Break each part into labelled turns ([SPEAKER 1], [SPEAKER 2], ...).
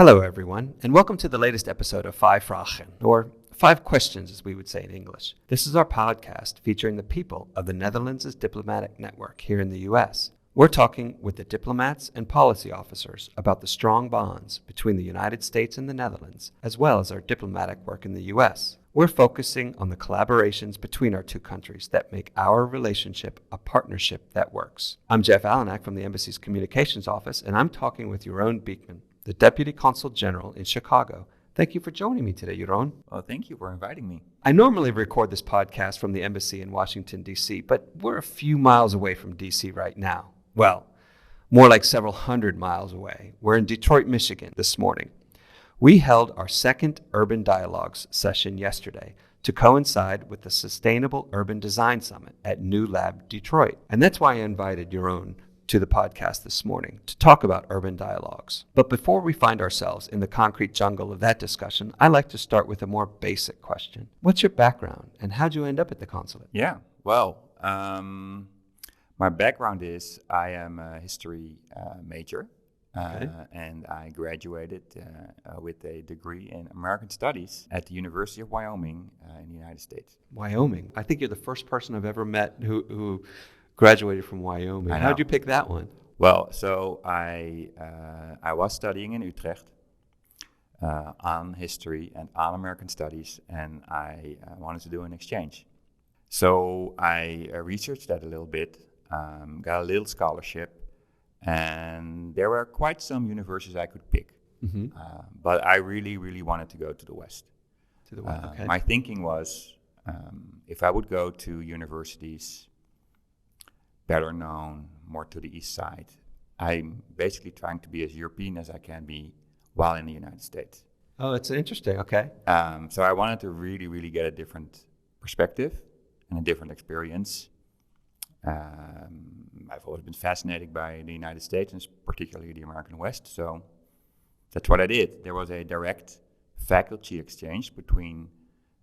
[SPEAKER 1] Hello, everyone, and welcome to the latest episode of Vijf Vragen, or 5 Questions, as we would say in English. This is our podcast featuring the people of the Netherlands' diplomatic network here in the U.S. We're talking with the diplomats and policy officers about the strong bonds between the United States and the Netherlands, as well as our diplomatic work in the U.S. We're focusing on the collaborations between our two countries that make our relationship a partnership that works. I'm Jeff Alenak from the Embassy's Communications Office, and I'm talking with Jeroen Beekman, the Deputy Consul General in Chicago. Thank you for joining me today, Jeroen.
[SPEAKER 2] Well, thank you for inviting me.
[SPEAKER 1] I normally record this podcast from the Embassy in Washington, D.C., but we're a few miles away from D.C. right now. Well, more like several hundred miles away. We're in Detroit, Michigan this morning. We held our second Urban Dialogues session yesterday to coincide with the Sustainable Urban Design Summit at New Lab Detroit. And that's why I invited Jeroen to the podcast this morning to talk about urban dialogues. But before we find ourselves in the concrete jungle of that discussion, I like to start with a more basic question. What's your background and how'd you end up at the consulate?
[SPEAKER 2] Yeah, well, my background is I am a history major. And I graduated with a degree in American Studies at the University of Wyoming in the United States.
[SPEAKER 1] Wyoming. I think you're the first person I've ever met who graduated from Wyoming. How'd you pick that one?
[SPEAKER 2] Well, so I was studying in Utrecht on history and on American Studies, and I wanted to do an exchange. So I researched that a little bit, got a little scholarship, and there were quite some universities I could pick. Mm-hmm. But I really, really wanted to go to the West.
[SPEAKER 1] To the West, okay.
[SPEAKER 2] My thinking was, if I would go to universities better known, more to the East Side, I'm basically trying to be as European as I can be while in the United States.
[SPEAKER 1] Oh, that's interesting, okay.
[SPEAKER 2] So I wanted to really, really get a different perspective and a different experience. I've always been fascinated by the United States, and particularly the American West, so that's what I did. There was a direct faculty exchange between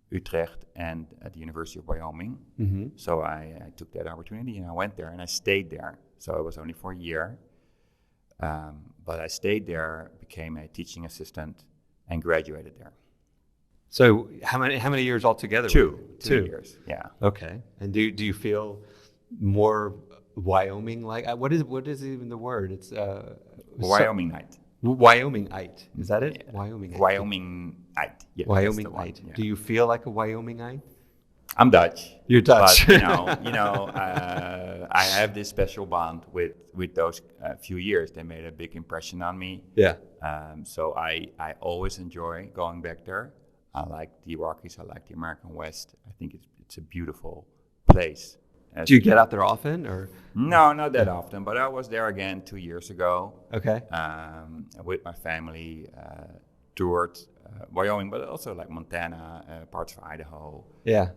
[SPEAKER 2] Utrecht and at the University of Wyoming, mm-hmm. So I took that opportunity and I went there and I stayed there. So it was only for a year, but I stayed there, became a teaching assistant, and graduated there.
[SPEAKER 1] So how many years altogether?
[SPEAKER 2] Two years, yeah.
[SPEAKER 1] Okay, and do you feel more Wyoming-like? What is even the word? It's
[SPEAKER 2] Wyomingite.
[SPEAKER 1] Wyomingite, is that it?
[SPEAKER 2] Yeah.
[SPEAKER 1] Wyomingite.
[SPEAKER 2] Wyomingite. Yeah,
[SPEAKER 1] Wyomingite.
[SPEAKER 2] Yeah.
[SPEAKER 1] Do you feel like a Wyomingite?
[SPEAKER 2] I'm Dutch.
[SPEAKER 1] You're Dutch.
[SPEAKER 2] But, I have this special bond with those few years. They made a big impression on me.
[SPEAKER 1] Yeah.
[SPEAKER 2] So I always enjoy going back there. I like the Rockies. I like the American West. I think it's a beautiful place.
[SPEAKER 1] Do you get out there often, or?
[SPEAKER 2] No, not that often, but I was there again 2 years ago.
[SPEAKER 1] Okay.
[SPEAKER 2] With my family, toured Wyoming, but also like Montana, parts of Idaho.
[SPEAKER 1] Yeah.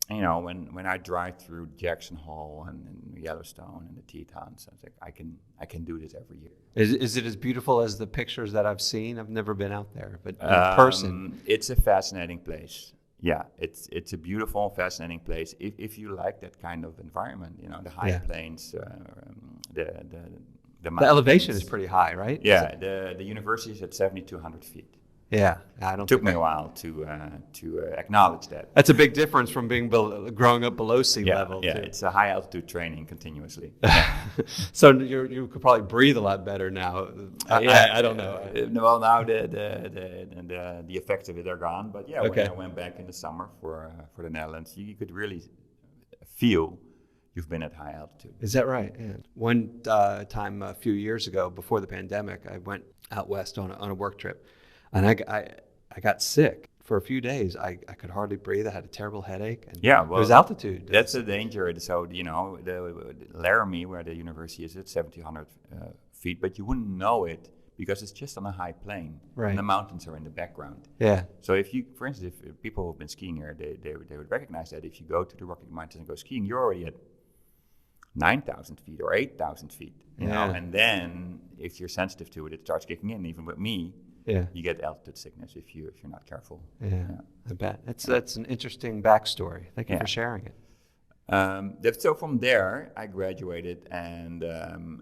[SPEAKER 2] When I drive through Jackson Hole and Yellowstone and the Tetons, I was like, I can do this every year.
[SPEAKER 1] Is it as beautiful as the pictures that I've seen? I've never been out there, but in person.
[SPEAKER 2] It's a fascinating place. Yeah, it's a beautiful, fascinating place. If you like that kind of environment, the high plains, the
[SPEAKER 1] elevation is pretty high, right?
[SPEAKER 2] Yeah, the university is at 7,200 feet.
[SPEAKER 1] Yeah,
[SPEAKER 2] Took me a while to acknowledge that.
[SPEAKER 1] That's a big difference from growing up below sea level.
[SPEAKER 2] Yeah, it's a high altitude training continuously.
[SPEAKER 1] So you could probably breathe a lot better now. I don't know.
[SPEAKER 2] Well, now the effects of it are gone. But yeah, when I went back in the summer for the Netherlands, you could really feel you've been at high altitude.
[SPEAKER 1] Is that right? Yeah. One time a few years ago, before the pandemic, I went out west on a work trip. And I got sick for a few days. I could hardly breathe. I had a terrible headache. And it was altitude.
[SPEAKER 2] That's the danger. So, the Laramie, where the university is at 1,700 feet, but you wouldn't know it because it's just on a high plain. Right. And the mountains are in the background. Yeah. So for instance, if people who've been skiing here, they would recognize that if you go to the Rocky Mountains and go skiing, you're already at 9,000 feet or 8,000 feet. You know? And then if you're sensitive to it, it starts kicking in. Even with me, you get altitude sickness if you're not careful. Yeah,
[SPEAKER 1] I bet. That's an interesting backstory. Thank you for sharing it.
[SPEAKER 2] So from there, I graduated and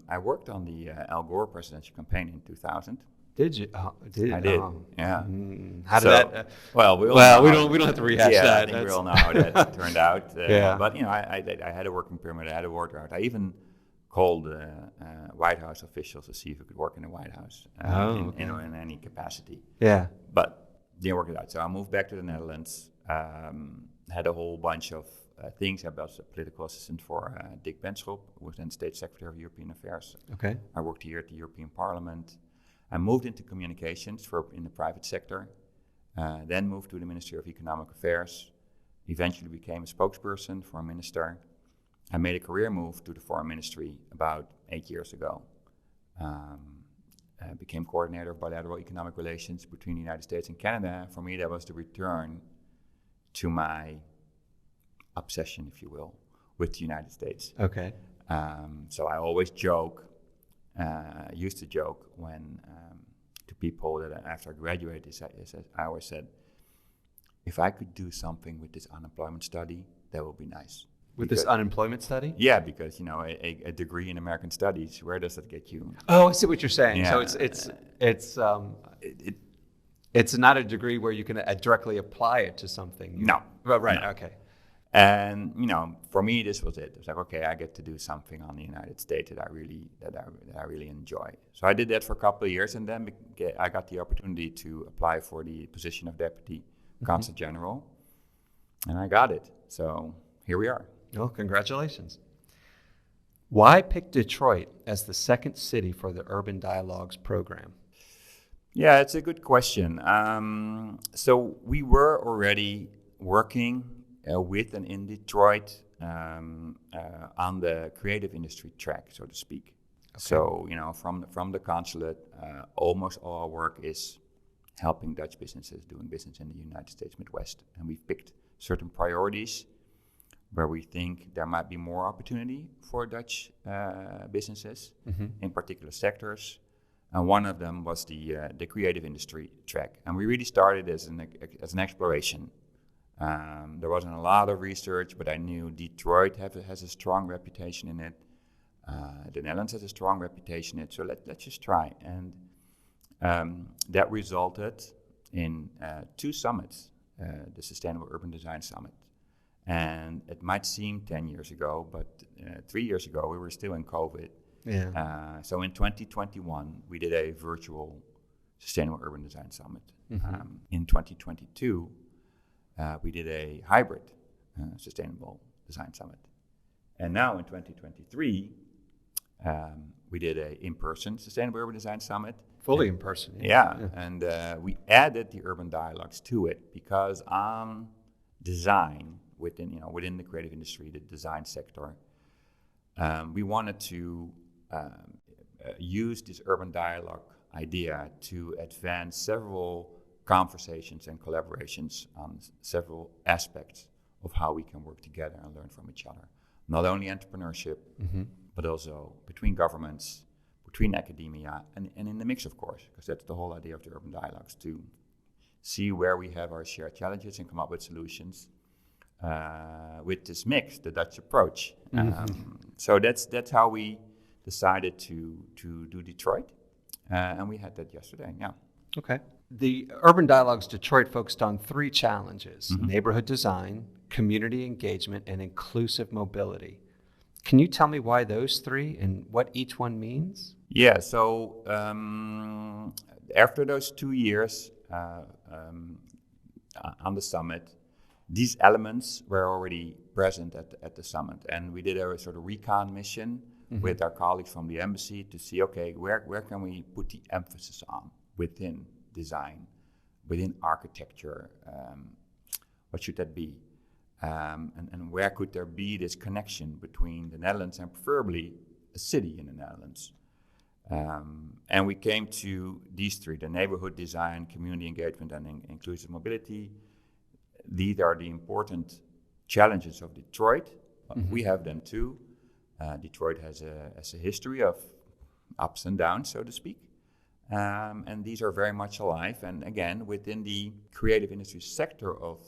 [SPEAKER 2] I worked on the Al Gore presidential campaign in 2000.
[SPEAKER 1] Did you?
[SPEAKER 2] I did. Yeah.
[SPEAKER 1] How did that?
[SPEAKER 2] Well, we
[SPEAKER 1] don't have to rehash that.
[SPEAKER 2] I think we all know how that turned out.
[SPEAKER 1] Yeah.
[SPEAKER 2] But I had a working permit. I had a work out. I even called White House officials to see if I could work in the White House in any capacity.
[SPEAKER 1] Yeah.
[SPEAKER 2] But didn't work it out. So I moved back to the Netherlands. Had a whole bunch of things. I was a political assistant for Dick Benschop, who was then State Secretary of European Affairs.
[SPEAKER 1] Okay.
[SPEAKER 2] I worked here at the European Parliament. I moved into communications in the private sector, then moved to the Ministry of Economic Affairs, eventually became a spokesperson for a minister. I made a career move to the Foreign Ministry about 8 years ago. I became coordinator of bilateral economic relations between the United States and Canada. For me, that was the return to my obsession, if you will, with the United States.
[SPEAKER 1] Okay.
[SPEAKER 2] So I always used to joke when to people that after I graduated, I always said, if I could do something with this unemployment study, that would be nice.
[SPEAKER 1] With this unemployment study?
[SPEAKER 2] Yeah, because a degree in American studies, where does that get you?
[SPEAKER 1] Oh, I see what you're saying.
[SPEAKER 2] Yeah.
[SPEAKER 1] So it's not a degree where you can directly apply it to something.
[SPEAKER 2] No.
[SPEAKER 1] Right.
[SPEAKER 2] No.
[SPEAKER 1] Okay.
[SPEAKER 2] And for me, this was it. It was like, okay, I get to do something on the United States that I really enjoy. So I did that for a couple of years, and then I got the opportunity to apply for the position of Deputy Consul General, and I got it. So here we are.
[SPEAKER 1] Oh, congratulations. Why pick Detroit as the second city for the Urban Dialogues program?
[SPEAKER 2] Yeah, it's a good question. So we were already working with and in Detroit on the creative industry track, so to speak. Okay. So, from the consulate, almost all our work is helping Dutch businesses doing business in the United States Midwest. And we've picked certain priorities where we think there might be more opportunity for Dutch businesses in particular sectors. And one of them was the creative industry track. And we really started as an exploration. There wasn't a lot of research, but I knew Detroit has a strong reputation in it. The Netherlands has a strong reputation in it, so let's just try. And that resulted in 2 summits, the Sustainable Urban Design Summit. And it might seem 10 years ago, but 3 years ago we were still in COVID.
[SPEAKER 1] Yeah.
[SPEAKER 2] So in 2021, we did a virtual Sustainable Urban Design Summit. In 2022, we did a hybrid Sustainable Design Summit. And now in 2023, we did a in-person Sustainable Urban Design Summit.
[SPEAKER 1] Fully in person.
[SPEAKER 2] Yeah. And we added the urban dialogues to it because on design, within the creative industry, the design sector, we wanted to use this urban dialogue idea to advance several conversations and collaborations on several aspects of how we can work together and learn from each other. Not only entrepreneurship, but also between governments, between academia, and in the mix, of course, because that's the whole idea of the urban dialogues, to see where we have our shared challenges and come up with solutions with this mix, the Dutch approach. So that's how we decided to do Detroit, and we had that yesterday. Yeah.
[SPEAKER 1] Okay. The Urban Dialogues Detroit focused on 3 challenges: neighborhood design, community engagement, and inclusive mobility. Can you tell me why those 3 and what each one means?
[SPEAKER 2] Yeah, so after those 2 years on the summit, these elements were already present at the summit. And we did a sort of recon mission with our colleagues from the embassy to see, okay, where can we put the emphasis on within design, within architecture? What should that be? And where could there be this connection between the Netherlands and preferably a city in the Netherlands? And we came to these 3, the neighborhood design, community engagement, and inclusive mobility. These are the important challenges of Detroit. We have them too. Detroit has a history of ups and downs, so to speak. And these are very much alive. And again, within the creative industry sector of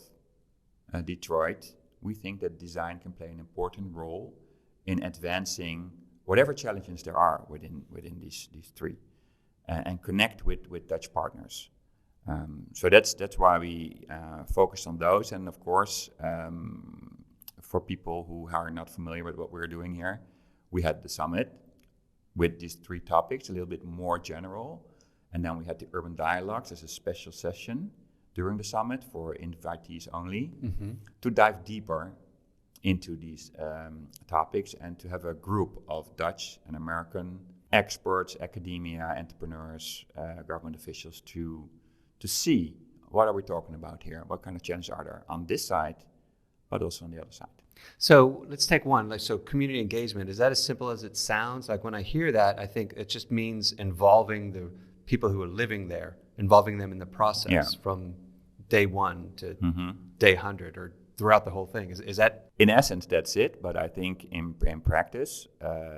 [SPEAKER 2] Detroit, we think that design can play an important role in advancing whatever challenges there are within these 3. and connect with Dutch partners. So that's why we focused on those. And of course, for people who are not familiar with what we're doing here, we had the summit with these 3 topics, a little bit more general. And then we had the urban dialogues as a special session during the summit for invitees only, to dive deeper into these topics and to have a group of Dutch and American experts, academia, entrepreneurs, government officials to see what are we talking about here, what kind of challenges are there on this side, but also on the other side.
[SPEAKER 1] So let's take one. So community engagement, is that as simple as it sounds? Like when I hear that, I think it just means involving the people who are living there, involving them in the process from day 1 to day 100 or throughout the whole thing. Is that?
[SPEAKER 2] In essence, that's it. But I think in practice,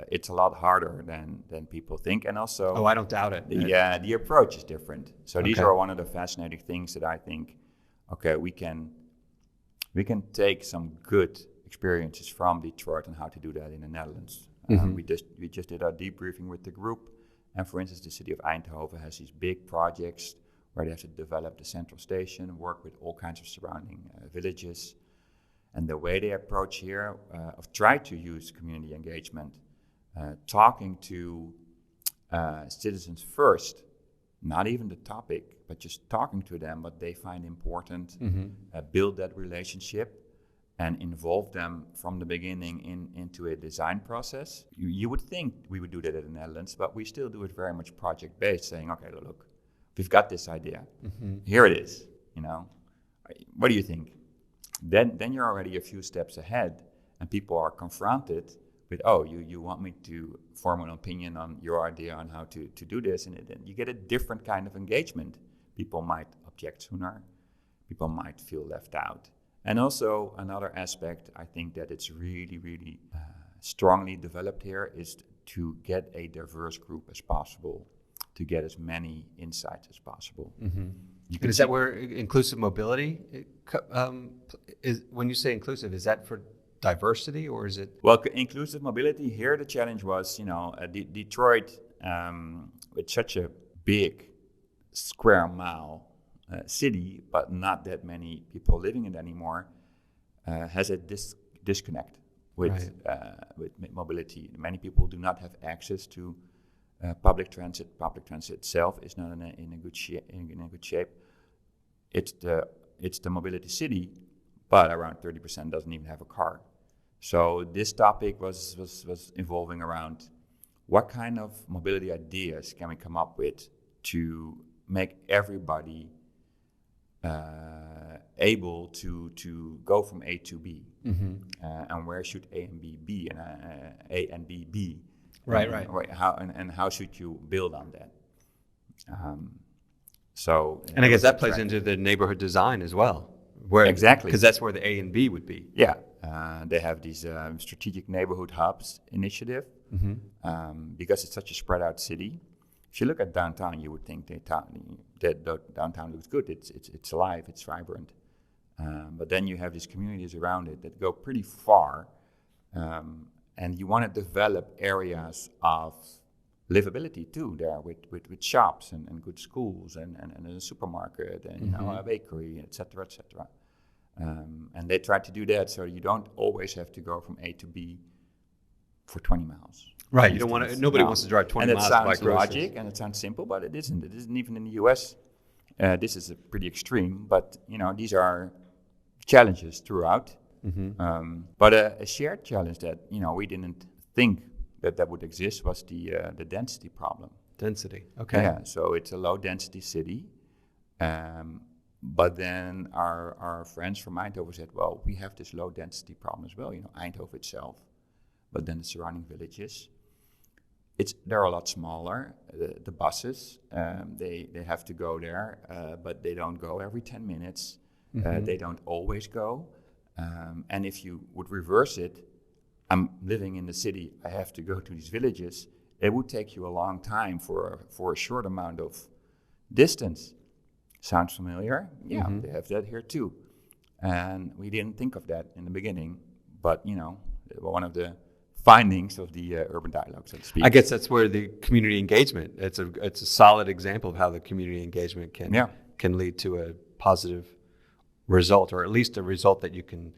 [SPEAKER 2] it's a lot harder than people think. And also...
[SPEAKER 1] Oh, I don't doubt it.
[SPEAKER 2] The approach is different. So these are one of the fascinating things that I think, okay, we can take some good experiences from Detroit and how to do that in the Netherlands. We just did our debriefing with the group. And for instance, the city of Eindhoven has these big projects where they have to develop the central station, work with all kinds of surrounding villages. And the way they approach here, try to use community engagement, talking to citizens first, not even the topic, but just talking to them what they find important, build that relationship, and involve them from the beginning into a design process. You would think we would do that in the Netherlands, but we still do it very much project-based, saying, okay, look, we've got this idea. Here it is, What do you think? Then you're already a few steps ahead, and people are confronted with, oh, you want me to form an opinion on your idea on how to do this, and then you get a different kind of engagement. People might object sooner. People might feel left out. And also another aspect, I think that it's really, really strongly developed here is to get a diverse group as possible, to get as many insights as possible.
[SPEAKER 1] And is that where inclusive mobility is? When you say inclusive, is that for diversity or is it?
[SPEAKER 2] Well, inclusive mobility here, the challenge was, Detroit, with such a big square mile city, but not that many people living in it anymore, has a disconnect with mobility. Many people do not have access to public transit. Public transit itself is not in a good shape. It's the mobility city, but around 30% doesn't even have a car. So this topic was evolving around what kind of mobility ideas can we come up with to make everybody able to go from A to B, and where should A and B be, and A and B be,
[SPEAKER 1] right.
[SPEAKER 2] How should you build on that?
[SPEAKER 1] And I guess that plays into the neighborhood design as well,
[SPEAKER 2] exactly,
[SPEAKER 1] because that's where the A and B would be.
[SPEAKER 2] Yeah, they have these strategic neighborhood hubs initiative, because it's such a spread out city. If you look at downtown, you would think that downtown looks good. It's alive, it's vibrant. But then you have these communities around it that go pretty far, and you want to develop areas of livability too there with shops and good schools and a supermarket and a bakery, etc. And they try to do that so you don't always have to go from A to B for 20 miles.
[SPEAKER 1] Right, you don't want to. Nobody wants to drive 20 miles to buy groceries.
[SPEAKER 2] And it sounds logic and it sounds simple, but it isn't. It isn't even in the U.S. This is pretty extreme, but these are challenges throughout. But a shared challenge that we didn't think that would exist was the density problem.
[SPEAKER 1] Density, okay.
[SPEAKER 2] Yeah, so it's a low density city, but then our friends from Eindhoven said, well, we have this low density problem as well. Eindhoven itself, but then the surrounding villages. They're a lot smaller. The buses, they have to go there, but they don't go every 10 minutes. They don't always go. And if you would reverse it, I'm living in the city, I have to go to these villages. It would take you a long time for a short amount of distance. Sounds familiar? Yeah, they have that here too. And we didn't think of that in the beginning, but one of the findings of the urban dialogue, so to speak.
[SPEAKER 1] I guess that's where the community engagement, it's a solid example of how the community engagement can lead to a positive result, or at least a result that you can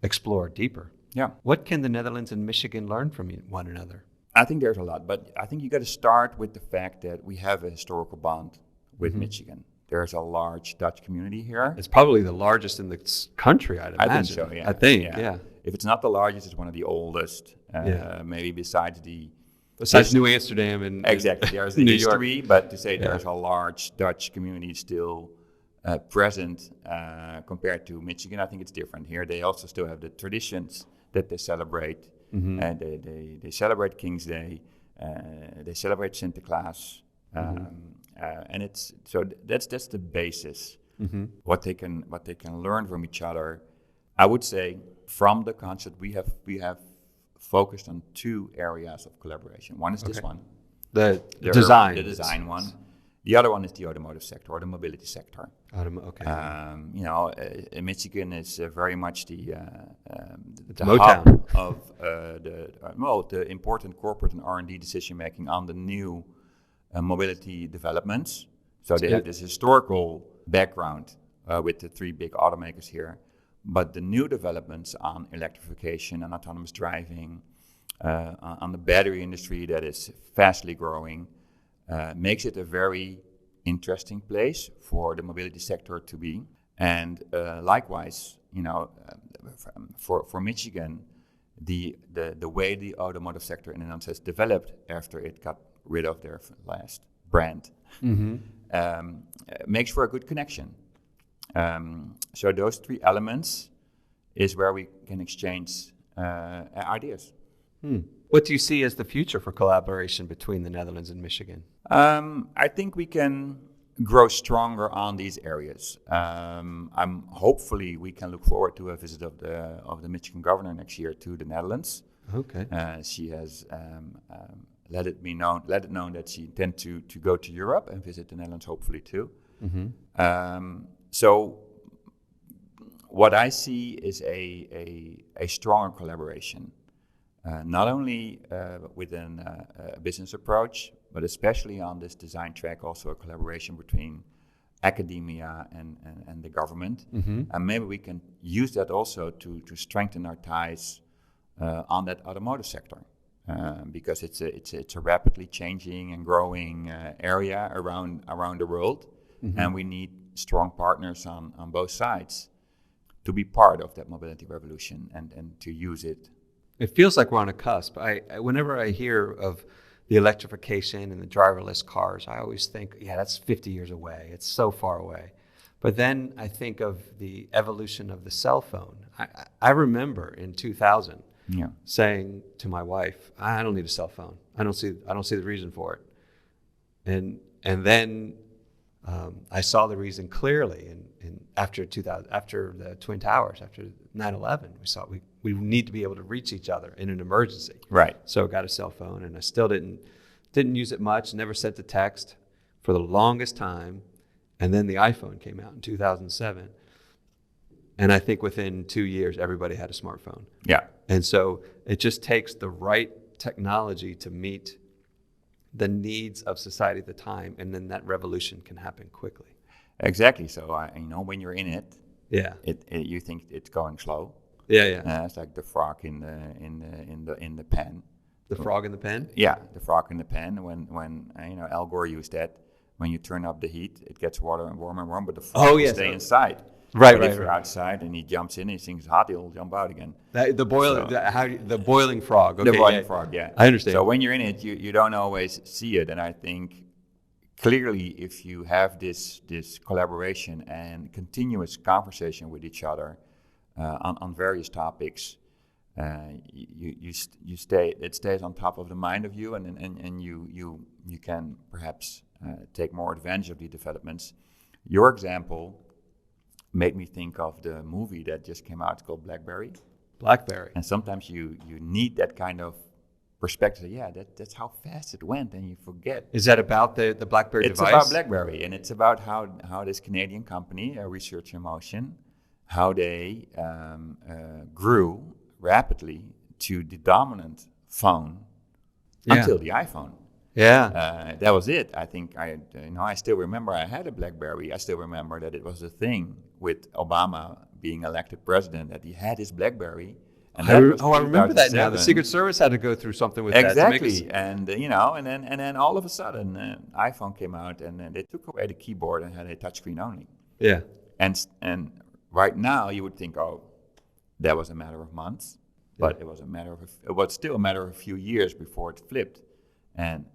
[SPEAKER 1] explore deeper.
[SPEAKER 2] Yeah.
[SPEAKER 1] What can the Netherlands and Michigan learn from one another?
[SPEAKER 2] I think there's a lot, but I think you got to start with the fact that we have a historical bond with Michigan. There's a large Dutch community here.
[SPEAKER 1] It's probably the largest in the country, I'd imagine.
[SPEAKER 2] I think so, yeah.
[SPEAKER 1] I think, yeah.
[SPEAKER 2] If it's not the largest, it's one of the oldest. Maybe besides
[SPEAKER 1] New Amsterdam and
[SPEAKER 2] exactly, there's the history, but to say there's a large Dutch community still present compared to Michigan, I think it's different. Here they also still have the traditions that they celebrate. And they celebrate King's Day, they celebrate Sinterklaas, and it's so that's the basis. What they can learn from each other. I would say from the concept we have focused on 2 areas of collaboration. One is this one,
[SPEAKER 1] the design
[SPEAKER 2] one. The other one is the automotive sector or the mobility sector. Michigan is very much the hub of the important corporate and R&D decision making on the new mobility developments. So they have this historical background with the 3 big automakers here, but the new developments on electrification and autonomous driving, on the battery industry that is fastly growing. Makes it a very interesting place for the mobility sector to be. And likewise, for Michigan, the way the automotive sector in the Netherlands has developed after it got rid of their last brand makes for a good connection. So those 3 elements is where we can exchange ideas.
[SPEAKER 1] What do you see as the future for collaboration between the Netherlands and Michigan?
[SPEAKER 2] I think we can grow stronger on these areas. Hopefully we can look forward to a visit of the Michigan governor next year to the Netherlands.
[SPEAKER 1] Okay.
[SPEAKER 2] She has let it known that she intends to go to Europe and visit the Netherlands hopefully too. So what I see is a stronger collaboration. Not only within a business approach, but especially on this design track, also a collaboration between academia and the government. And maybe we can use that also to strengthen our ties on that automotive sector, because it's a rapidly changing and growing area around the world, and we need strong partners on both sides to be part of that mobility revolution and to use it.
[SPEAKER 1] It feels like we're on a cusp. Whenever I hear of the electrification and the driverless cars, I always think, that's 50 years away. It's so far away. But then I think of the evolution of the cell phone. I remember in 2000 saying to my wife, I don't need a cell phone. I don't see the reason for it. And then I saw the reason clearly. And after 2000, after the Twin Towers, after 9/11, we saw we need to be able to reach each other in an emergency.
[SPEAKER 2] Right.
[SPEAKER 1] So I got a cell phone, and I still didn't use it much. Never sent a text for the longest time, and then the iPhone came out in 2007, and I think within 2 years everybody had a smartphone.
[SPEAKER 2] Yeah.
[SPEAKER 1] And so it just takes the right technology to meet the needs of society at the time, and then that revolution can happen quickly.
[SPEAKER 2] Exactly. So when you're in it, you think it's going slow. It's like the frog in the pen.
[SPEAKER 1] The frog in the pen?
[SPEAKER 2] Yeah, the frog in the pen. When Al Gore used that. When you turn up the heat, it gets warmer and warmer, but the frog will stay inside. But if you're outside and he jumps in and he thinks hot, he'll jump out again.
[SPEAKER 1] The boiling frog. Okay,
[SPEAKER 2] the boiling frog, yeah.
[SPEAKER 1] I understand.
[SPEAKER 2] So when you're in it, you don't always see it, and I think clearly if you have this collaboration and continuous conversation with each other on various topics, it stays on top of the mind of you, and you can perhaps take more advantage of the developments. Your example made me think of the movie that just came out. It's called Blackberry.
[SPEAKER 1] And
[SPEAKER 2] sometimes you need that kind of perspective. Yeah, that's how fast it went, and you forget.
[SPEAKER 1] Is that about the BlackBerry device?
[SPEAKER 2] It's about BlackBerry, and it's about how this Canadian company, Research in Motion, how they grew rapidly to the dominant phone until the iPhone.
[SPEAKER 1] Yeah.
[SPEAKER 2] That was it. I think I still remember I had a BlackBerry. I still remember that it was a thing with Obama being elected president, that he had his BlackBerry. And
[SPEAKER 1] I remember that now. The Secret Service had to go through something with that.
[SPEAKER 2] Exactly. And then all of a sudden, iPhone came out, and they took away the keyboard and had a touchscreen only.
[SPEAKER 1] Yeah.
[SPEAKER 2] And right now you would think, oh, that was a matter of months, but it was still a matter of a few years before it flipped, and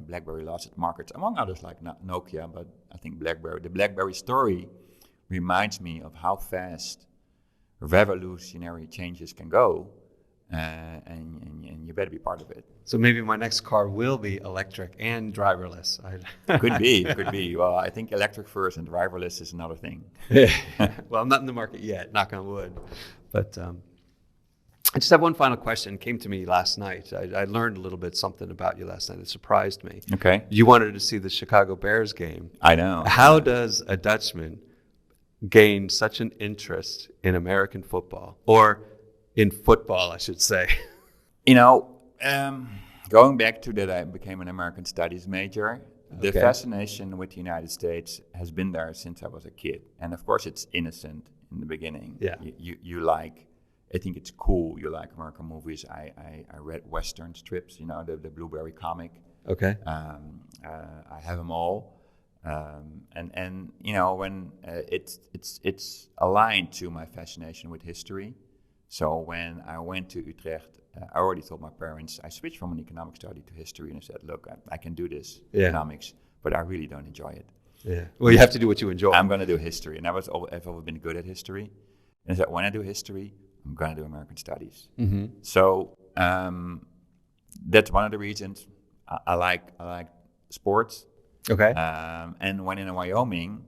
[SPEAKER 2] BlackBerry lost its markets, among others like Nokia. But I think the BlackBerry story reminds me of how fast revolutionary changes can go, and you better be part of it.
[SPEAKER 1] So maybe my next car will be electric and driverless.
[SPEAKER 2] Could be. Well, I think electric first and driverless is another thing.
[SPEAKER 1] Well, I'm not in the market yet, knock on wood. But I just have one final question. It came to me last night. I learned a little bit something about you last night. It surprised me.
[SPEAKER 2] Okay.
[SPEAKER 1] You wanted to see the Chicago Bears game.
[SPEAKER 2] I know.
[SPEAKER 1] How does a Dutchman gain such an interest in American football, or in football, I should say?
[SPEAKER 2] Going back to that, I became an American Studies major. The fascination with the United States has been there since I was a kid. And of course, it's innocent in the beginning.
[SPEAKER 1] Yeah.
[SPEAKER 2] You like, I think it's cool. You like American movies. I read Western strips, the Blueberry comic.
[SPEAKER 1] Okay.
[SPEAKER 2] I have them all. And when it's aligned to my fascination with history. So when I went to Utrecht, I already told my parents, I switched from an economic study to history, and I said, look, I can do this economics, but I really don't enjoy it.
[SPEAKER 1] Yeah. Well, you have to do what you enjoy.
[SPEAKER 2] I'm going to do history, and I've always been good at history. And I said, when I do history, I'm going to do American studies. Mm-hmm. So that's one of the reasons I like sports.
[SPEAKER 1] Okay.
[SPEAKER 2] And when in Wyoming,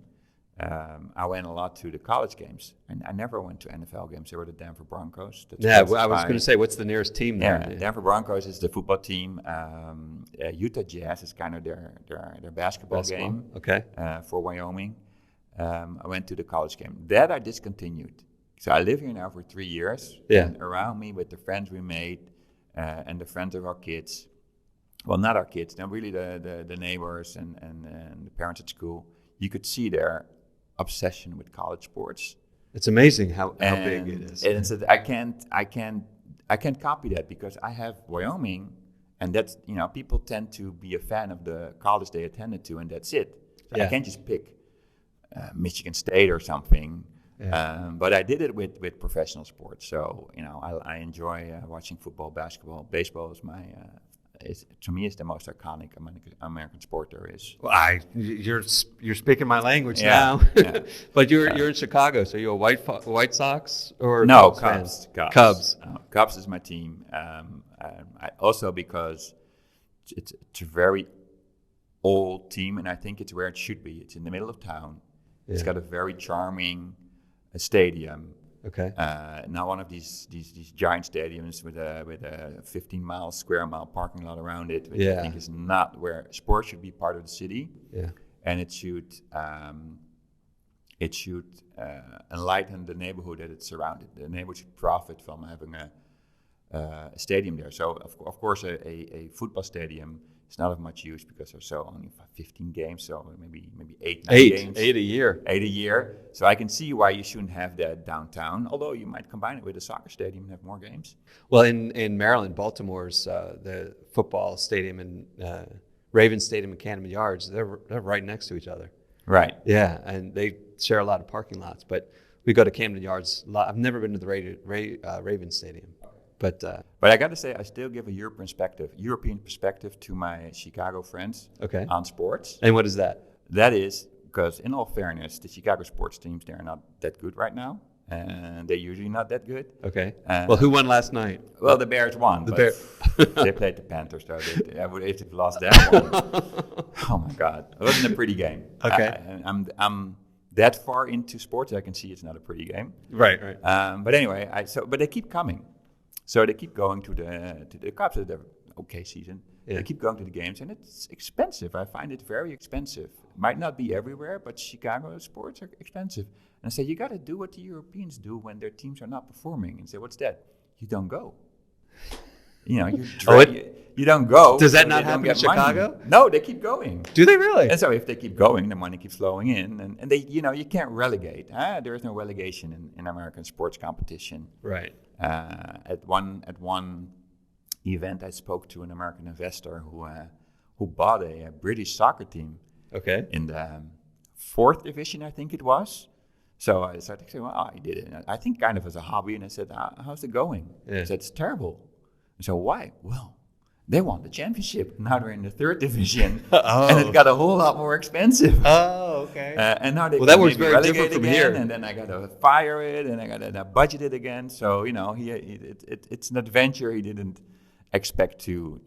[SPEAKER 2] I went a lot to the college games, and I never went to NFL games. They were the Denver Broncos.
[SPEAKER 1] I was going to say, what's the nearest team there?
[SPEAKER 2] Yeah, Denver Broncos is the football team. Utah Jazz is kind of their basketball game.
[SPEAKER 1] Okay.
[SPEAKER 2] For Wyoming. I went to the college game. That I discontinued. So I live here now for 3 years.
[SPEAKER 1] Yeah.
[SPEAKER 2] And around me, with the friends we made, and the friends of our kids. Well, not our kids. Now, really the neighbors and the parents at school. You could see their obsession with college sports.
[SPEAKER 1] It's amazing how big it is.
[SPEAKER 2] And so I can't copy that, because I have Wyoming, and that's, people tend to be a fan of the college they attended to, and that's it. So I can't just pick Michigan State or something. Yeah. But I did it with professional sports. So I enjoy watching football, basketball, baseball is my. To me, it's the most iconic American sport there is.
[SPEAKER 1] Well, you're speaking my language now. Yeah. But you're in Chicago, so you're a White Sox or
[SPEAKER 2] no
[SPEAKER 1] Cubs?
[SPEAKER 2] Cubs. Cubs is my team. I also, because it's a very old team, and I think it's where it should be. It's in the middle of town. Yeah. It's got a very charming stadium.
[SPEAKER 1] Okay.
[SPEAKER 2] Not one of these giant stadiums with a 15 square mile parking lot around it, which I think is not where sports should be part of the city. Yeah. And it should enlighten the neighborhood that it's surrounded. The neighborhood should profit from having a stadium there. So of course a football stadium is not of much use, because there's only 15 games, so maybe 9 games.
[SPEAKER 1] 8 a year.
[SPEAKER 2] 8 a year. So I can see why you shouldn't have that downtown, although you might combine it with a soccer stadium and have more games.
[SPEAKER 1] Well, in Maryland, Baltimore's the football stadium and Ravens Stadium and Camden Yards, they're right next to each other.
[SPEAKER 2] Right.
[SPEAKER 1] Yeah, and they share a lot of parking lots, but we go to Camden Yards a lot. I've never been to the Ravens Stadium. But
[SPEAKER 2] I got to say, I still give a European perspective to my Chicago friends on sports.
[SPEAKER 1] And what is that?
[SPEAKER 2] That is because, in all fairness, the Chicago sports teams, they're not that good right now. And they're usually not that good.
[SPEAKER 1] Okay. Well, who won last night?
[SPEAKER 2] Well, the Bears won. They played the Panthers, so if they've lost that one. Oh, my God. It wasn't a pretty game.
[SPEAKER 1] Okay.
[SPEAKER 2] I'm that far into sports, I can see it's not a pretty game.
[SPEAKER 1] Right.
[SPEAKER 2] But anyway, but they keep coming. So they keep going to the Cubs. They have an okay season. Yeah. They keep going to the games, and it's expensive. I find it very expensive. Might not be everywhere, but Chicago sports are expensive. And I say, you got to do what the Europeans do when their teams are not performing. And say, what's that? You don't go. You don't go.
[SPEAKER 1] Does that not happen in Chicago?
[SPEAKER 2] Money. No, they keep going.
[SPEAKER 1] Do they really?
[SPEAKER 2] And so if they keep going, the money keeps flowing in, and they, you can't relegate. There is no relegation in American sports competition.
[SPEAKER 1] Right.
[SPEAKER 2] At one event, I spoke to an American investor who bought a British soccer team.
[SPEAKER 1] Okay.
[SPEAKER 2] In the 4th division, I think it was. So I started to say, well, I did it. I think kind of as a hobby, and I said, how's it going?
[SPEAKER 1] Yeah.
[SPEAKER 2] He said, it's terrible. So why? Well, they won the championship. Now they're in the 3rd division, and it got a whole lot more expensive.
[SPEAKER 1] Oh, okay.
[SPEAKER 2] And now they
[SPEAKER 1] that works very different from
[SPEAKER 2] again,
[SPEAKER 1] here.
[SPEAKER 2] and then I got to fire it, and I got to budget it again. So it's an adventure he didn't expect to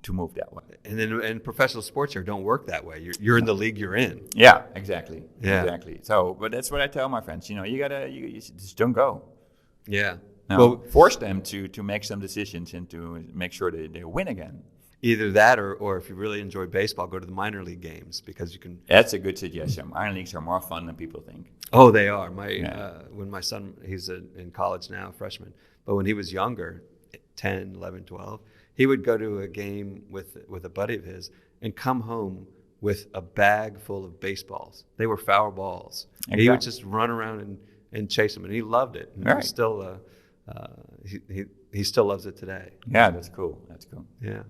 [SPEAKER 2] move that way.
[SPEAKER 1] And then in professional sports here don't work that way. You're in the league you're in.
[SPEAKER 2] Yeah, exactly.
[SPEAKER 1] Yeah.
[SPEAKER 2] Exactly. So, but that's what I tell my friends. You just don't go.
[SPEAKER 1] Yeah.
[SPEAKER 2] No, well, force them to make some decisions and to make sure they win again.
[SPEAKER 1] Either that or if you really enjoy baseball, go to the minor league games because you can.
[SPEAKER 2] That's a good suggestion. Minor leagues are more fun than people think.
[SPEAKER 1] Oh, they are. When my son, he's in college now, freshman, but when he was younger, 10, 11, 12, he would go to a game with a buddy of his and come home with a bag full of baseballs. They were foul balls. Exactly. He would just run around and chase them, and he loved it. And
[SPEAKER 2] right.
[SPEAKER 1] Still, he still loves it today.
[SPEAKER 2] Yeah, that's cool.
[SPEAKER 1] Yeah.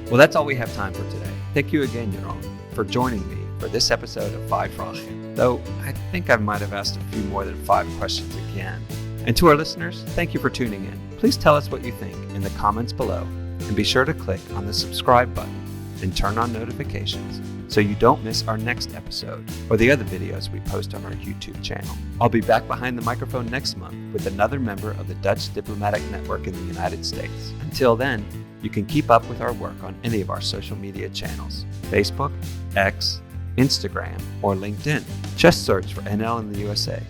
[SPEAKER 1] Well, that's all we have time for today. Thank you again, Jeroen, for joining me for this episode of Vijf Vragen. Though I think I might have asked a few more than 5 questions again. And to our listeners, thank you for tuning in. Please tell us what you think in the comments below, and be sure to click on the subscribe button and turn on notifications so you don't miss our next episode or the other videos we post on our YouTube channel. I'll be back behind the microphone next month with another member of the Dutch Diplomatic Network in the United States. Until then, you can keep up with our work on any of our social media channels: Facebook, X, Instagram, or LinkedIn. Just search for NL in the USA,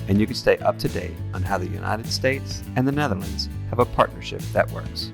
[SPEAKER 1] and you can stay up to date on how the United States and the Netherlands have a partnership that works.